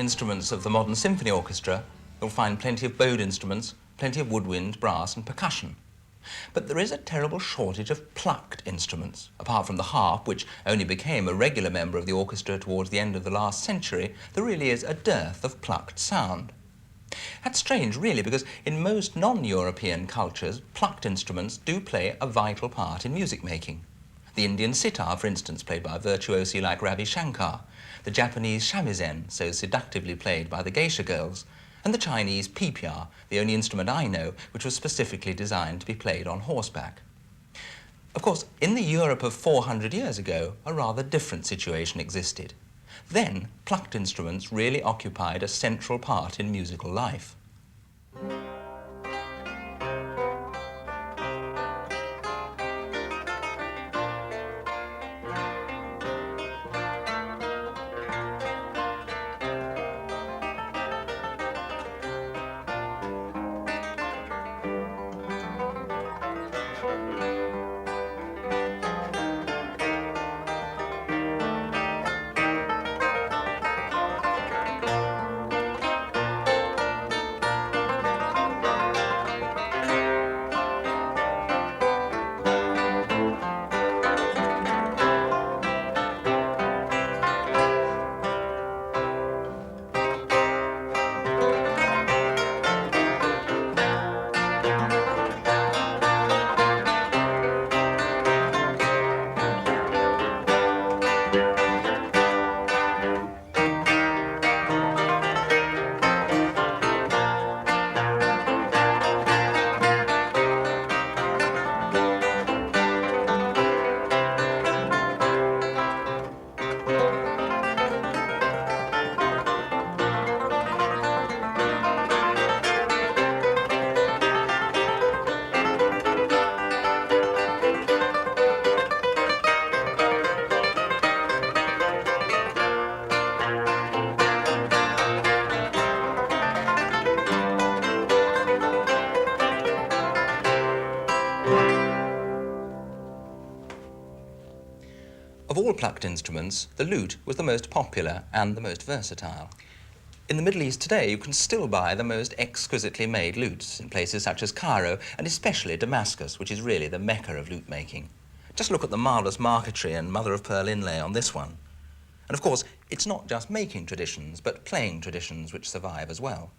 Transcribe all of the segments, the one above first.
instruments of the modern symphony orchestra, you'll find plenty of bowed instruments, plenty of woodwind, brass and percussion. But there is a terrible shortage of plucked instruments. Apart from the harp, which only became a regular member of the orchestra towards the end of the last century, there really is a dearth of plucked sound. That's strange, really, because in most non-European cultures, plucked instruments do play a vital part in music making. The Indian sitar, for instance, played by virtuosi like Ravi Shankar, the Japanese shamisen, so seductively played by the geisha girls, and the Chinese pipiar, the only instrument I know which was specifically designed to be played on horseback. Of course, in the Europe of 400 years ago, a rather different situation existed. Then, plucked instruments really occupied a central part in musical life. Of all plucked instruments, the lute was the most popular and the most versatile. In the Middle East today, you can still buy the most exquisitely made lutes in places such as Cairo and especially Damascus, which is really the mecca of lute making. Just look at the marvellous marquetry and mother-of-pearl inlay on this one. And of course, it's not just making traditions, but playing traditions which survive as well.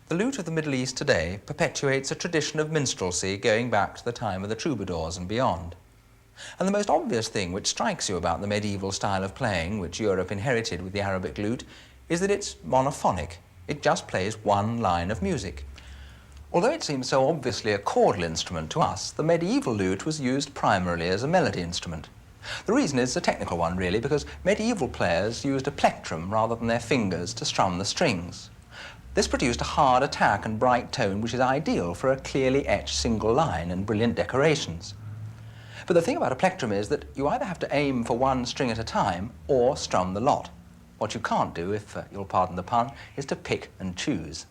The lute of the Middle East today perpetuates a tradition of minstrelsy going back to the time of the troubadours and beyond. And the most obvious thing which strikes you about the medieval style of playing, which Europe inherited with the Arabic lute, is that it's monophonic. It just plays one line of music. Although it seems so obviously a chordal instrument to us, the medieval lute was used primarily as a melody instrument. The reason is a technical one, really, because medieval players used a plectrum rather than their fingers to strum the strings. This produced a hard attack and bright tone which is ideal for a clearly etched single line and brilliant decorations. But the thing about a plectrum is that you either have to aim for one string at a time or strum the lot. What you can't do, if you'll pardon the pun, is to pick and choose.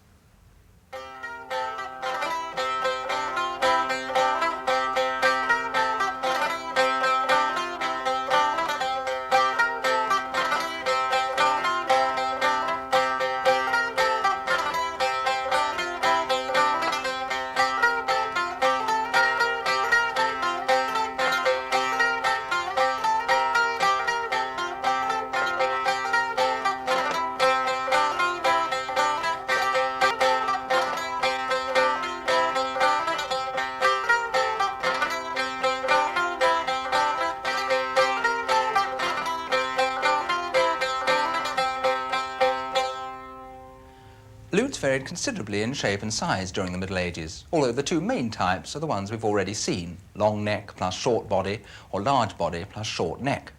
varied considerably in shape and size during the Middle Ages, although the two main types are the ones we've already seen, long neck plus short body, or large body plus short neck.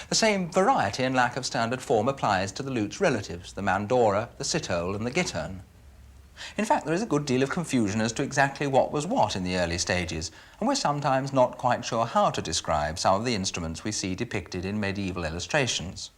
The same variety and lack of standard form applies to the lute's relatives, the mandora, the cithole, and the gittern. In fact, there is a good deal of confusion as to exactly what was what in the early stages, and we're sometimes not quite sure how to describe some of the instruments we see depicted in medieval illustrations.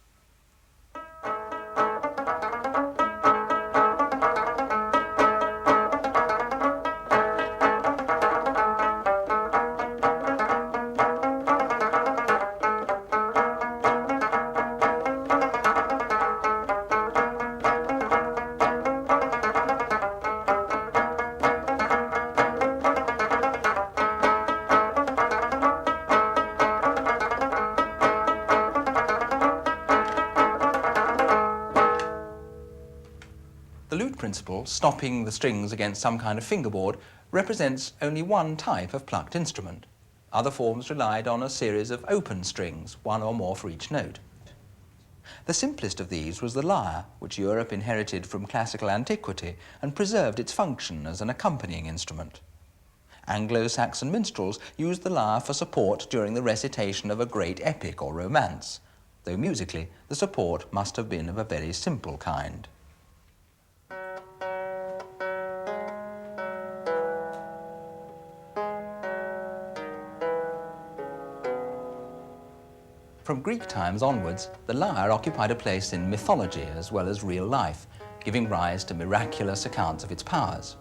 The lute principle, stopping the strings against some kind of fingerboard, represents only one type of plucked instrument. Other forms relied on a series of open strings, one or more for each note. The simplest of these was the lyre, which Europe inherited from classical antiquity and preserved its function as an accompanying instrument. Anglo-Saxon minstrels used the lyre for support during the recitation of a great epic or romance, though musically the support must have been of a very simple kind. From Greek times onwards, the lyre occupied a place in mythology as well as real life, giving rise to miraculous accounts of its powers.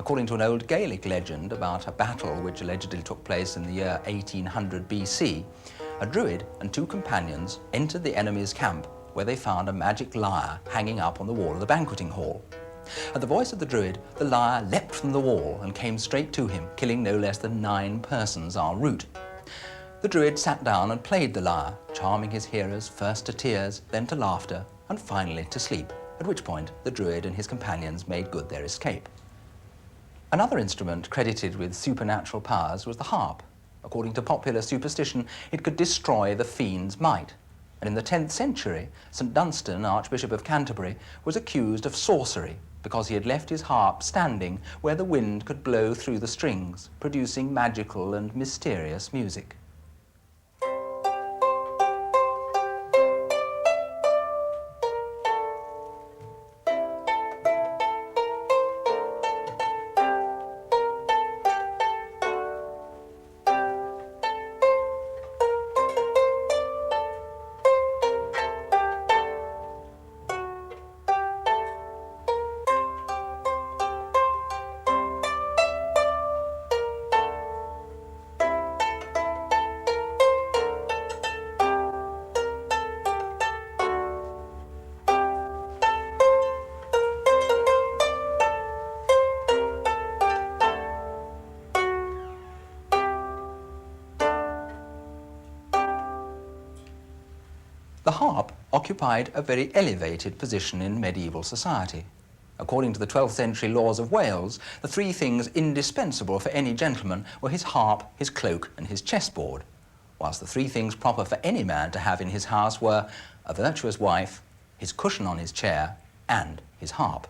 According to an old Gaelic legend about a battle which allegedly took place in the year 1800 BC, a druid and two companions entered the enemy's camp where they found a magic lyre hanging up on the wall of the banqueting hall. At the voice of the druid, the lyre leapt from the wall and came straight to him, killing no less than 9 persons en route. The druid sat down and played the lyre, charming his hearers first to tears, then to laughter, and finally to sleep, at which point the druid and his companions made good their escape. Another instrument credited with supernatural powers was the harp. According to popular superstition, it could destroy the fiend's might. And in the 10th century, St. Dunstan, Archbishop of Canterbury, was accused of sorcery because he had left his harp standing where the wind could blow through the strings, producing magical and mysterious music. The harp occupied a very elevated position in medieval society. According to the 12th century laws of Wales, the 3 things indispensable for any gentleman were his harp, his cloak, and his chessboard, whilst the 3 things proper for any man to have in his house were a virtuous wife, his cushion on his chair, and his harp.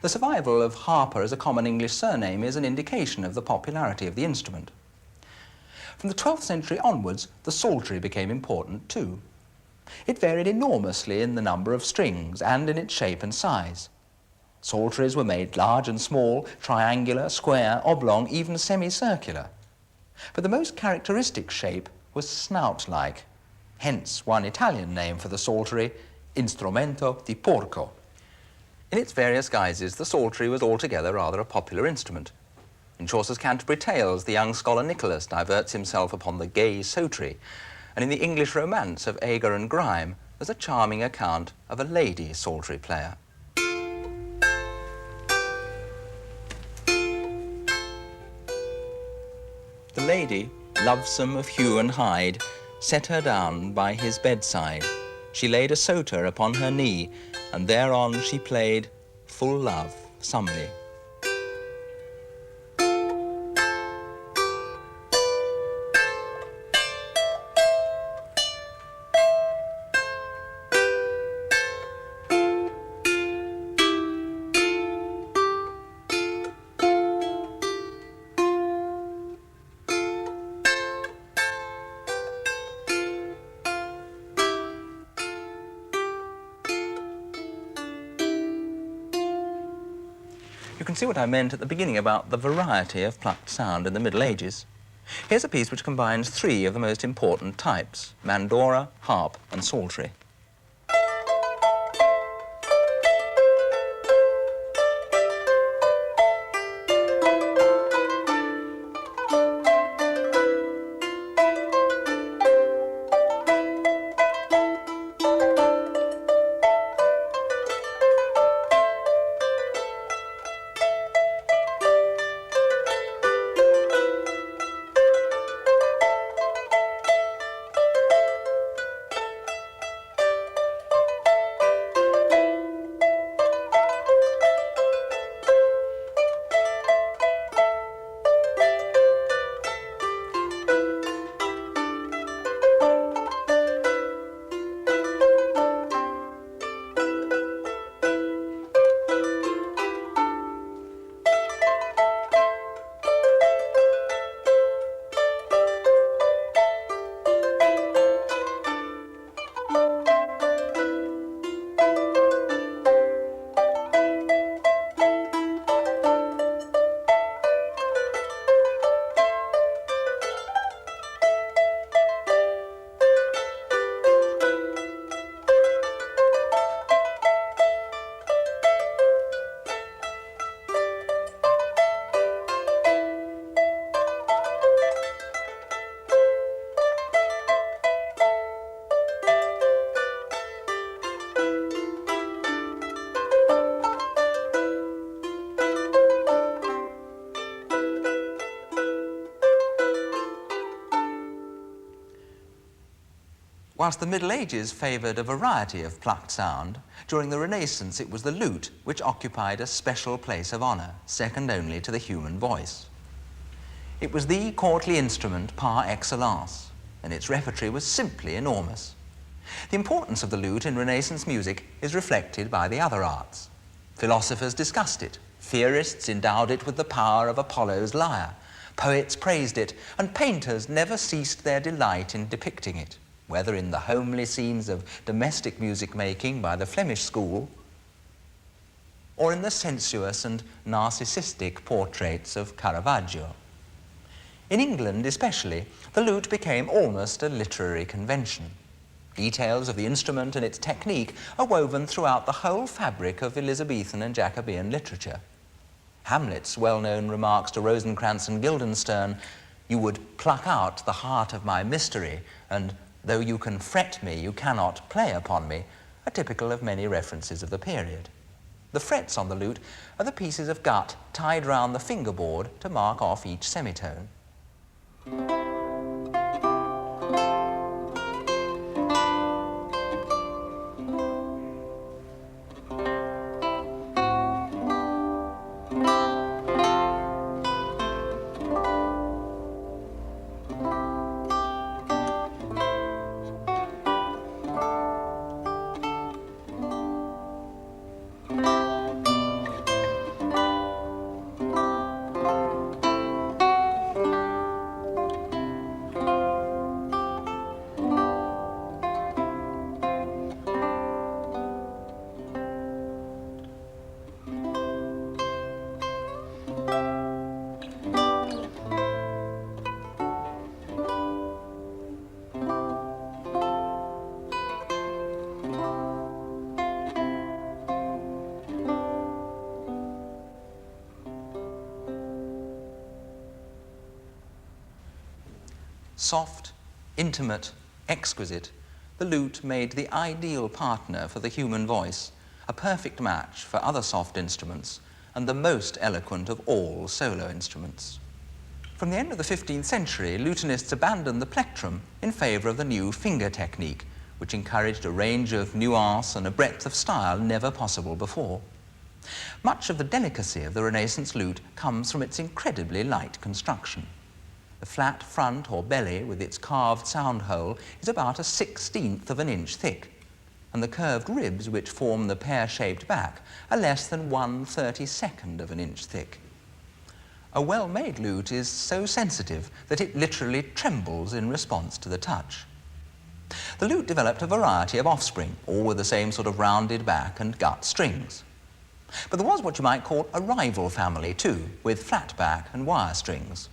The survival of Harper as a common English surname is an indication of the popularity of the instrument. From the 12th century onwards, the psaltery became important too. It varied enormously in the number of strings and in its shape and size. Psalteries were made large and small, triangular, square, oblong, even semicircular. But the most characteristic shape was snout-like, hence one Italian name for the psaltery, instrumento di porco. In its various guises, the psaltery was altogether rather a popular instrument. In Chaucer's Canterbury Tales, the young scholar Nicholas diverts himself upon the gay psaltery, and in the English romance of Agar and Grime, there's a charming account of a lady psaltery player. The lady, lovesome of hue and hide, set her down by his bedside. She laid a psalter upon her knee, and thereon she played full love somely. can see what I meant at the beginning about the variety of plucked sound in the Middle Ages. Here's a piece which combines three of the most important types: mandora, harp and psaltery. Whilst the Middle Ages favoured a variety of plucked sound, during the Renaissance it was the lute which occupied a special place of honour, second only to the human voice. It was the courtly instrument par excellence, and its repertory was simply enormous. The importance of the lute in Renaissance music is reflected by the other arts. Philosophers discussed it, theorists endowed it with the power of Apollo's lyre, poets praised it, and painters never ceased their delight in depicting it, whether in the homely scenes of domestic music-making by the Flemish school, or in the sensuous and narcissistic portraits of Caravaggio. In England especially, the lute became almost a literary convention. Details of the instrument and its technique are woven throughout the whole fabric of Elizabethan and Jacobean literature. Hamlet's well-known remarks to Rosencrantz and Guildenstern, "You would pluck out the heart of my mystery," and "Though you can fret me, you cannot play upon me," are typical of many references of the period. The frets on the lute are the pieces of gut tied round the fingerboard to mark off each semitone. Soft, intimate, exquisite, the lute made the ideal partner for the human voice, a perfect match for other soft instruments, and the most eloquent of all solo instruments. From the end of the 15th century, lutenists abandoned the plectrum in favour of the new finger technique, which encouraged a range of nuance and a breadth of style never possible before. Much of the delicacy of the Renaissance lute comes from its incredibly light construction. The flat front or belly with its carved sound hole is about 1/16 of an inch thick, and the curved ribs which form the pear-shaped back are less than 1/32 of an inch thick. A well-made lute is so sensitive that it literally trembles in response to the touch. The lute developed a variety of offspring, all with the same sort of rounded back and gut strings. But there was what you might call a rival family too, with flat back and wire strings.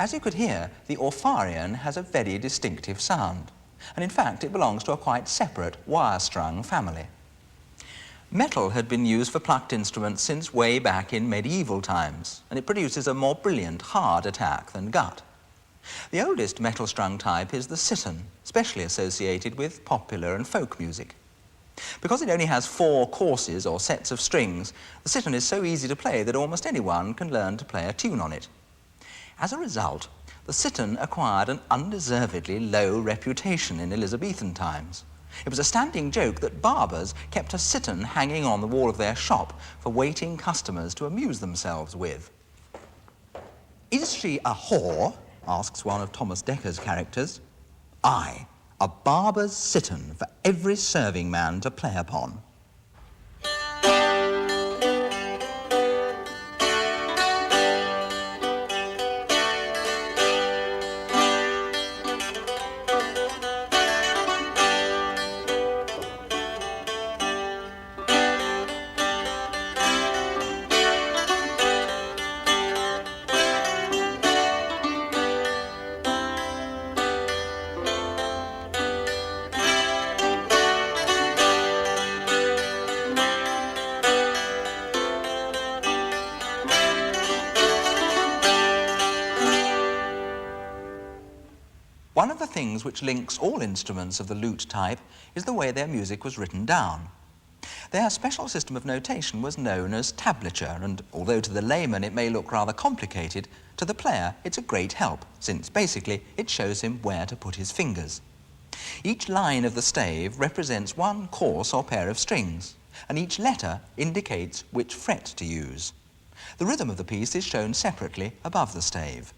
As you could hear, the Orpharion has a very distinctive sound, and in fact it belongs to a quite separate wire-strung family. Metal had been used for plucked instruments since way back in medieval times, and it produces a more brilliant, hard attack than gut. The oldest metal-strung type is the cittern, specially associated with popular and folk music. Because it only has 4 courses or sets of strings, the cittern is so easy to play that almost anyone can learn to play a tune on it. As a result, the cittern acquired an undeservedly low reputation in Elizabethan times. It was a standing joke that barbers kept a cittern hanging on the wall of their shop for waiting customers to amuse themselves with. "Is she a whore?" asks one of Thomas Decker's characters. "Aye, a barber's cittern for every serving man to play upon." One of the things which links all instruments of the lute type is the way their music was written down. Their special system of notation was known as tablature, and although to the layman it may look rather complicated, to the player it's a great help, since basically it shows him where to put his fingers. Each line of the stave represents one course or pair of strings, and each letter indicates which fret to use. The rhythm of the piece is shown separately above the stave.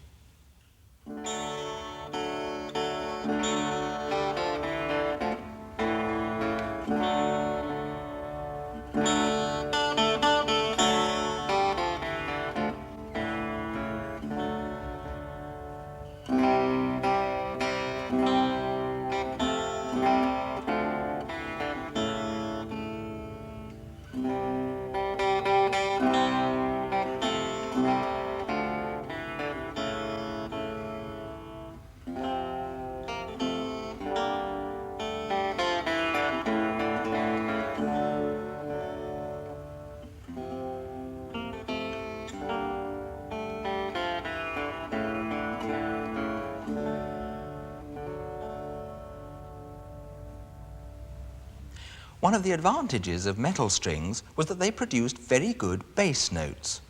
One of the advantages of metal strings was that they produced very good bass notes.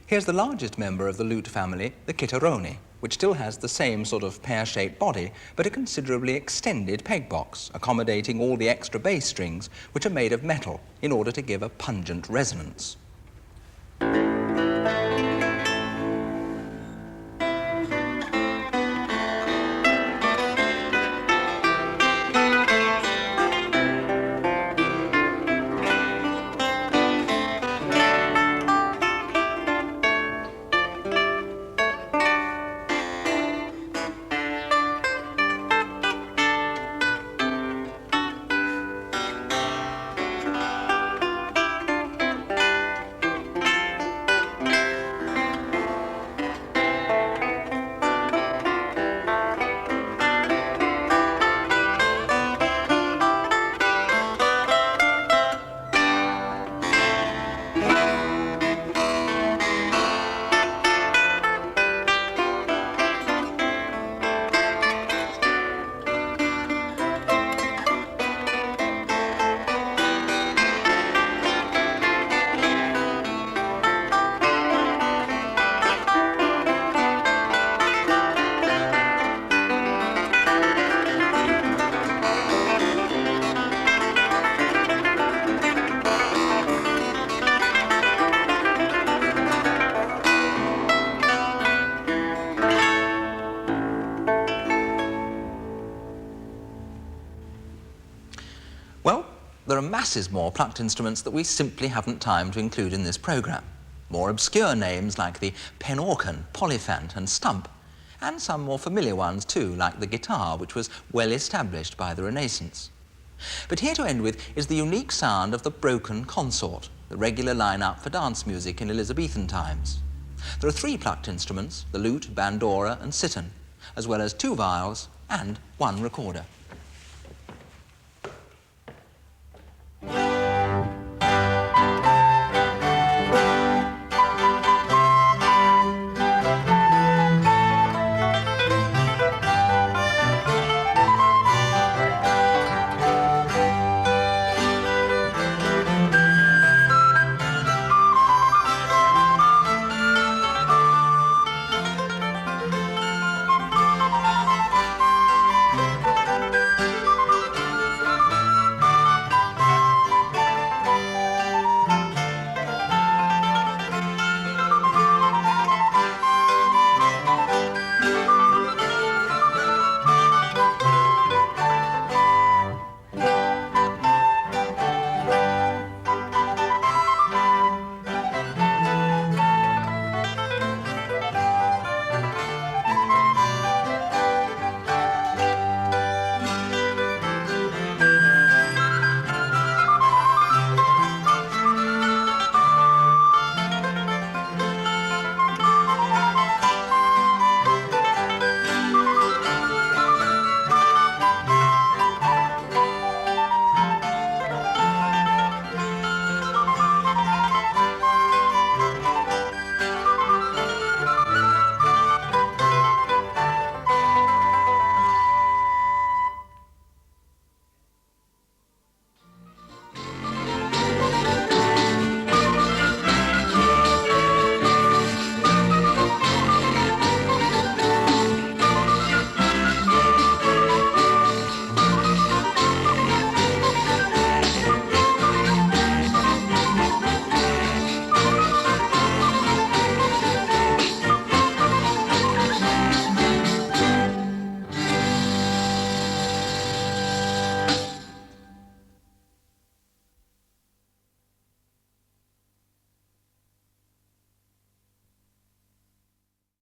Here's the largest member of the lute family, the chitarrone, which still has the same sort of pear-shaped body, but a considerably extended peg box, accommodating all the extra bass strings, which are made of metal in order to give a pungent resonance. there are masses more plucked instruments that we simply haven't time to include in this programme. More obscure names like the penorcan, polyphant and stump, and some more familiar ones too, like the guitar, which was well established by the Renaissance. But here to end with is the unique sound of the broken consort, the regular line-up for dance music in Elizabethan times. There are 3 plucked instruments, the lute, bandora and cittern, as well as 2 viols and 1 recorder.